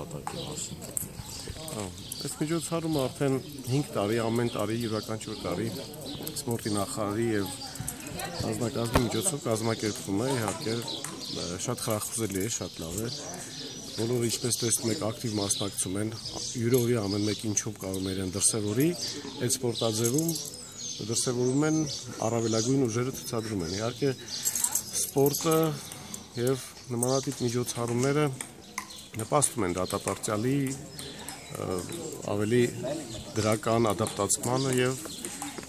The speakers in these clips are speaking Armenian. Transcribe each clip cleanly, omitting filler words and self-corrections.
նպատակի մասին։ Այս միջոցառումը արդեն 5 տարի, ամեն տարի, յուրաքանչյուր տարի սպորտի նախարարի եւ անձնակազմի միջոցով կազմակերպվում է, իհարկե շատ խրախուսելի է, շատ լավ է։ Բոլորը ինչպես տեսնում եք ակտիվ մասնակցում են, յուրօրի ամեն մեկին ինչով կարող են դրսևորի, այդ սպորտաձևում դրսևորում են առավելագույն ուժերը ցուցադրում են։ Իհարկե սպորտը եւ նմանատիպ միջոցառումները նպաստում են դատապարտյալի ավելի դրական ադապտացմանը եւ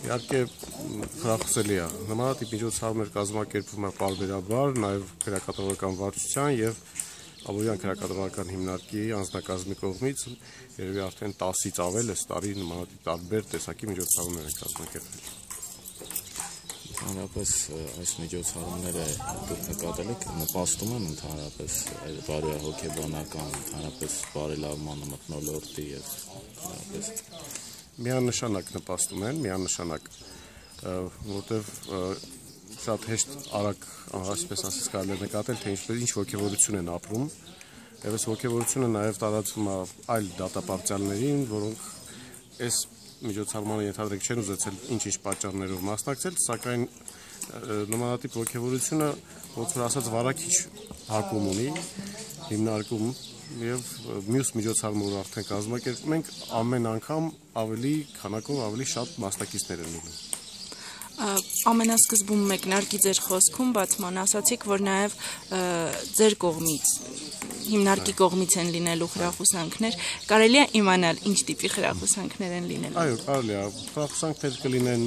իհարկե խրախուսելի է։ Նմանատիպ միջոցառումներ կազմակերպվում է պարբերաբար նաեւ քրեակատարողական վարչության եւ Աբովյան քրեակատարողական հիմնարկի անձնակազմի կողմից երևի արդեն 10-ից ավել այս տարի նմանատիպ տարբեր տեսակի միջոցառումներ են կազմակերպվել։ Ընդհանրապես այս միջոցառումները դուք նկատել եք նպաստում են ընդհանրապես բարոյահոգեբանական, ընդհանրապես բարելավման մթնոլորտի եւ ընդհանրապես միանշանակ նպաստում են, միանշանակ, որտեվ շատ հեշտ արագ այսպես ասած կարելի է նկատել, թե ինչ ոգևորություն են ապրում, եւ այս ոգևորությունը նաեւ տարածվում է այլ դատապարտյալներին, որոնք այս միջոցառմանը ենթադրենք չեն ուզեցել ինչ-ինչ պատճառներով մասնակցել, սակայն նմանատիպ ոգևորությունը ոնց որ ասած վարակիչ հակում ունի, հիմնարկում եւ մյուս միջոցառումներ արդեն կազմակերպում ենք, ամեն անգամ ավելի քանակով ավելի շատ մասնակիցներ են լինում։ Ամենասկզբում մեկնարկի ձեր խոսքում բացման ասացիք, որ նաև ձեր կողմից, հիմնարկի կողմից են լինելու խրախուսանքներ, կարելի է իմանալ ինչ տիպի խրախուսանքներ են լինելու։ Այո, կարելի է, խրախուսանքներ կլինեն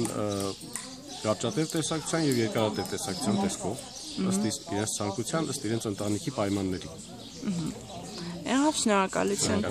կարճատև տեսակցության եւ երկարատև տեսակցության տեսքով, ըստ իրենց ցանկության, ըստ իրենց ընտանիքի պայմանների։ Եղավ, շնորհակալություն։